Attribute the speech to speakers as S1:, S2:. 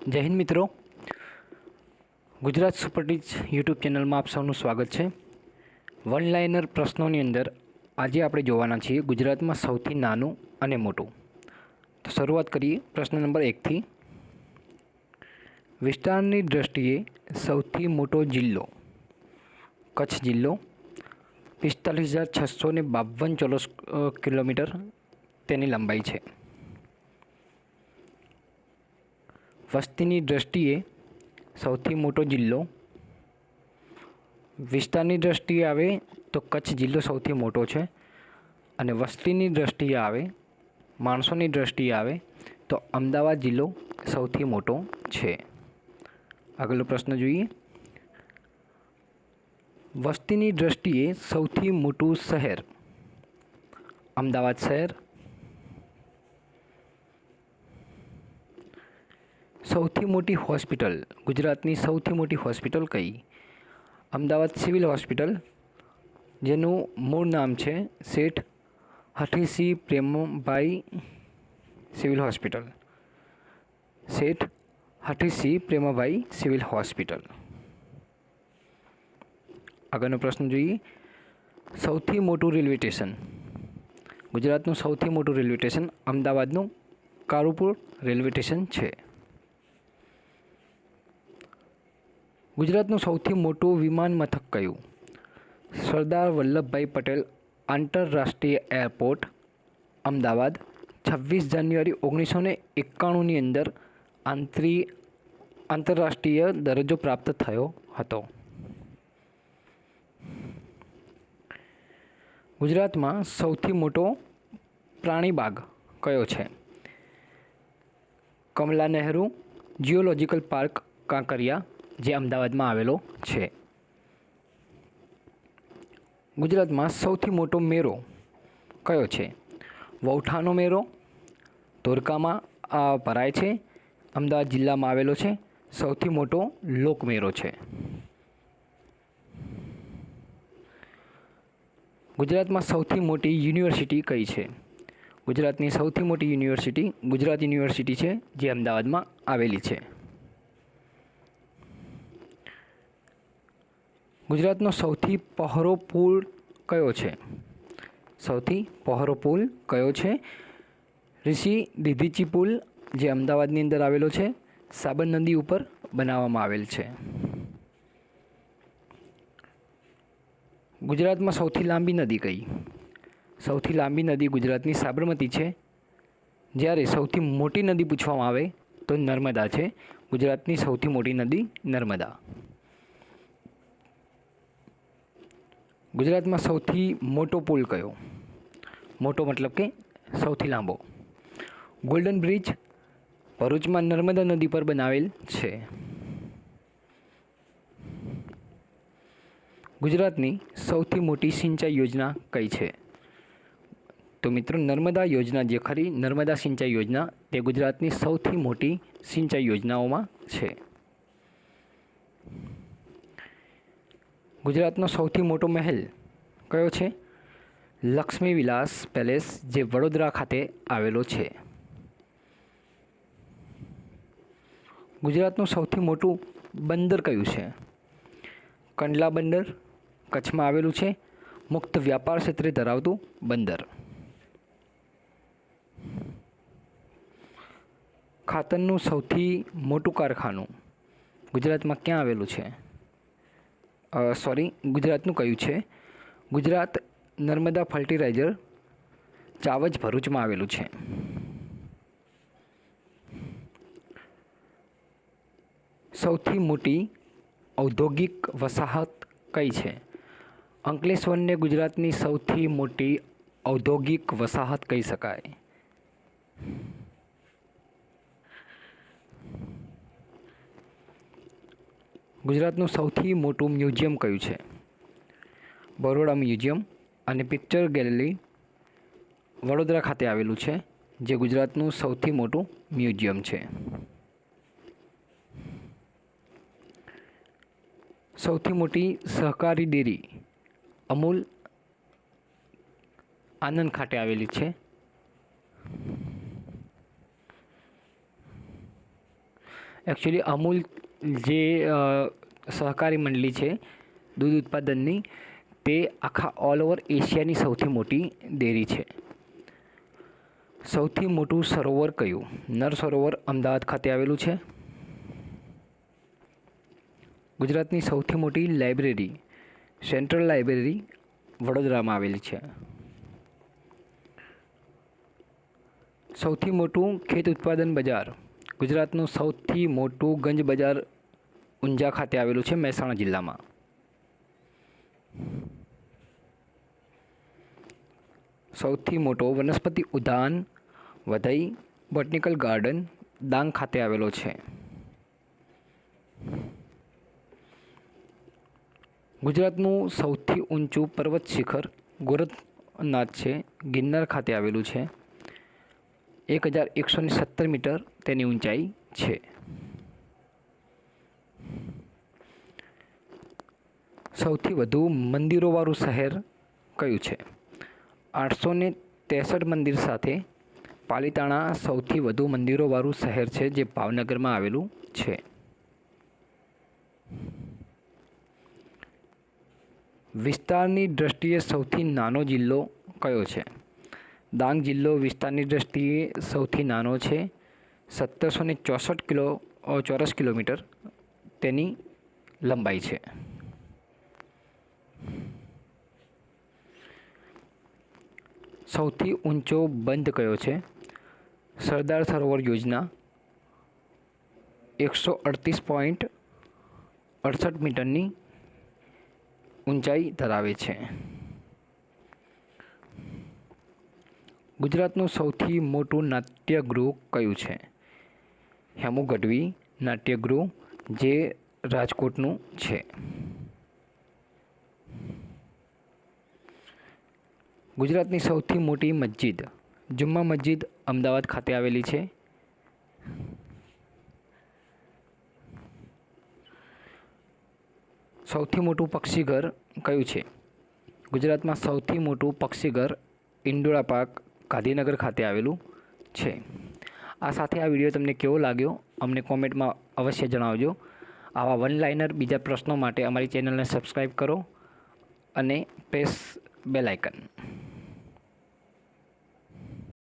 S1: જય હિન્દ મિત્રો, ગુજરાત સુપરટીચ યુટ્યુબ ચેનલમાં આપ સૌનું સ્વાગત છે। વન લાઇનર પ્રશ્નોની અંદર આજે આપણે જોવાના છીએ ગુજરાતમાં સૌથી નાનું અને મોટું। તો શરૂઆત કરીએ પ્રશ્ન નંબર 1થી। વિસ્તારની દ્રષ્ટિએ સૌથી મોટો જિલ્લો કચ્છ જિલ્લો, 45,652 ચોરસ કિલોમીટર તેની લંબાઈ છે। વસ્તીની દ્રષ્ટિએ સૌથી મોટો જિલ્લો, વિસ્તારની દ્રષ્ટિએ આવે તો કચ્છ જિલ્લો સૌથી મોટો છે અને વસ્તીની દ્રષ્ટિએ આવે, માણસોની દ્રષ્ટિએ આવે તો અમદાવાદ જિલ્લો સૌથી મોટો છે। આગળનો પ્રશ્ન જોઈએ। વસ્તીની દ્રષ્ટિએ સૌથી મોટું શહેર અમદાવાદ શહેર, સૌથી મોટી હોસ્પિટલ ગુજરાતની સૌથી મોટી હોસ્પિટલ કઈ? અમદાવાદ સિવિલ હોસ્પિટલ, જેનું મૂળ નામ છે શેઠ હઠીસિંહ પ્રેમભાઈ સિવિલ હોસ્પિટલ, શેઠ હઠીસિંહ પ્રેમભાઈ સિવિલ હોસ્પિટલ। આગળનો પ્રશ્ન જોઈએ। સૌથી મોટું રેલવે સ્ટેશન ગુજરાતનું સૌથી મોટું રેલવે સ્ટેશન અમદાવાદનું કારુપુર રેલવે સ્ટેશન છે। ગુજરાતનું સૌથી મોટું વિમાન મથક કયું? સરદાર વલ્લભભાઈ પટેલ આંતરરાષ્ટ્રીય એરપોર્ટ અમદાવાદ 26 જાન્યુઆરી 1991ની અંદર આંતરરાષ્ટ્રીય દરજ્જો પ્રાપ્ત થયો હતો। ગુજરાતમાં સૌથી મોટો પ્રાણી બાગ કયો છે? કમલા નહેરુ ઝૂઓલોજિકલ પાર્ક કાંકરિયા, જે અમદાવાદમાં આવેલો છે। ગુજરાતમાં સૌથી મોટો મેળો કયો છે? વૌઠાનો મેળો ધોળકામાં ભરાય છે, અમદાવાદ જિલ્લામાં આવેલો છે, સૌથી મોટો લોકમેળો છે। ગુજરાતમાં સૌથી મોટી યુનિવર્સિટી કઈ છે? ગુજરાતની સૌથી મોટી યુનિવર્સિટી ગુજરાત યુનિવર્સિટી છે, જે અમદાવાદમાં આવેલી છે। ગુજરાતનો સૌથી પહોળો પુલ કયો છે? સૌથી પહોળો પુલ કયો છે? ઋષિ દીધીચી પુલ, જે અમદાવાદની અંદર આવેલો છે, સાબરમતી ઉપર બનાવવામાં આવેલ છે। ગુજરાતમાં સૌથી લાંબી નદી કઈ? સૌથી લાંબી નદી ગુજરાતની સાબરમતી છે, જ્યારે સૌથી મોટી નદી પૂછવામાં આવે તો નર્મદા છે। ગુજરાતની સૌથી મોટી નદી નર્મદા। ગુજરાતમાં સૌથી મોટો પુલ કયો? મોટો મતલબ કે સૌથી લાંબો। ગોલ્ડન બ્રિજ ભરૂચમાં નર્મદા નદી પર બનાવેલ છે। ગુજરાતની સૌથી મોટી સિંચાઈ યોજના કઈ છે? તો મિત્રો નર્મદા યોજના જે ખરી નર્મદા સિંચાઈ યોજના તે ગુજરાતની સૌથી મોટી સિંચાઈ યોજનાઓમાં છે। ગુજરાતનો સૌથી મોટો મહેલ કયો છે? લક્ષ્મી વિલાસ પેલેસ, જે વડોદરા ખાતે આવેલો છે। ગુજરાતનું સૌથી મોટું બંદર કયું છે? કંડલા બંદર કચ્છમાં આવેલું છે, મુક્ત વ્યાપાર ક્ષેત્રે ધરાવતું બંદર। ખાતરનું સૌથી મોટું કારખાનું ગુજરાતમાં ક્યાં આવેલું છે? ગુજરાતનું કયું છે? ગુજરાત નર્મદા ફર્ટિલાઇઝર ચાવજ ભરૂચમાં આવેલું છે। સૌથી મોટી ઔદ્યોગિક વસાહત કઈ છે? અંકલેશ્વરને ગુજરાતની સૌથી મોટી ઔદ્યોગિક વસાહત કહી શકાય। ગુજરાતનું સૌથી મોટું મ્યુઝિયમ કયું છે? બરોડા મ્યુઝિયમ અને પિક્ચર ગેલેરી વડોદરા ખાતે આવેલું છે, જે ગુજરાતનું સૌથી મોટું મ્યુઝિયમ છે। સૌથી મોટી સહકારી ડેરી અમૂલ આનંદ ખાતે આવેલી છે। એકચ્યુઅલી અમૂલ જે સહકારી મંડળી છે દૂધ ઉત્પાદનની, તે આખા ઓલ ઓવર એશિયાની સૌથી મોટી ડેરી છે. સૌથી મોટું સરોવર કયું? નર સરોવર અમદાવાદ ખાતે આવેલું છે. ગુજરાતની સૌથી મોટી લાઇબ્રેરી સેન્ટ્રલ લાઇબ્રેરી વડોદરામાં આવેલી છે. સૌથી મોટું ખેત ઉત્પાદન બજાર ગુજરાતનું સૌથી મોટું ગંજ બજાર ઊંઝા ખાતે આવેલું છે, મહેસાણા જિલ્લામાં. સૌથી મોટો વનસ્પતિ ઉદ્યાન વધઈ બોટનિકલ ગાર્ડન ડાંગ ખાતે આવેલો છે. ગુજરાતનું સૌથી ઊંચું પર્વત શિખર ગોરખનાથ છે, ગિરનાર ખાતે આવેલું છે. 1117 મીટર તેની ઊંચાઈ છે. સૌથી વધુ મંદિરોવાળું શહેર કયું છે? 863 મંદિર સાથે પાલિતાણા સૌથી વધુ મંદિરોવાળું શહેર છે, જે ભાવનગરમાં આવેલું છે. વિસ્તારની દ્રષ્ટિએ સૌથી નાનો જિલ્લો કયો છે? ડાંગ જિલ્લો વિસ્તારની દ્રષ્ટિએ સૌથી નાનો છે. 1764 ચોરસ કિલોમીટર તેની લંબાઈ છે. સૌથી ઊંચો બંધ કયો છે? સરદાર સરોવર યોજના 138.68 મીટરની ઊંચાઈ ધરાવે છે. ગુજરાતનું સૌથી મોટું નાટ્યગૃહ કયું છે? હેમુ ગઢવી નાટ્યગૃહ, જે રાજકોટનું છે. ગુજરાતની સૌથી મોટી મસ્જિદ જુમ્મા મસ્જિદ અમદાવાદ ખાતે આવેલી છે. સૌથી મોટું પક્ષીઘર કયું છે? ગુજરાતમાં સૌથી મોટું પક્ષીઘર ઇન્ડોરા પાર્ક ગાંધીનગર ખાતે આવેલું છે. આ સાથે આ વિડીયો તમને કેવો લાગ્યો અમને કોમેન્ટમાં અવશ્ય જણાવજો. આવા વન લાઇનર બીજા પ્રશ્નો માટે અમારી ચેનલને સબસ્ક્રાઈબ કરો અને પ્રેસ બેલ આઇકન.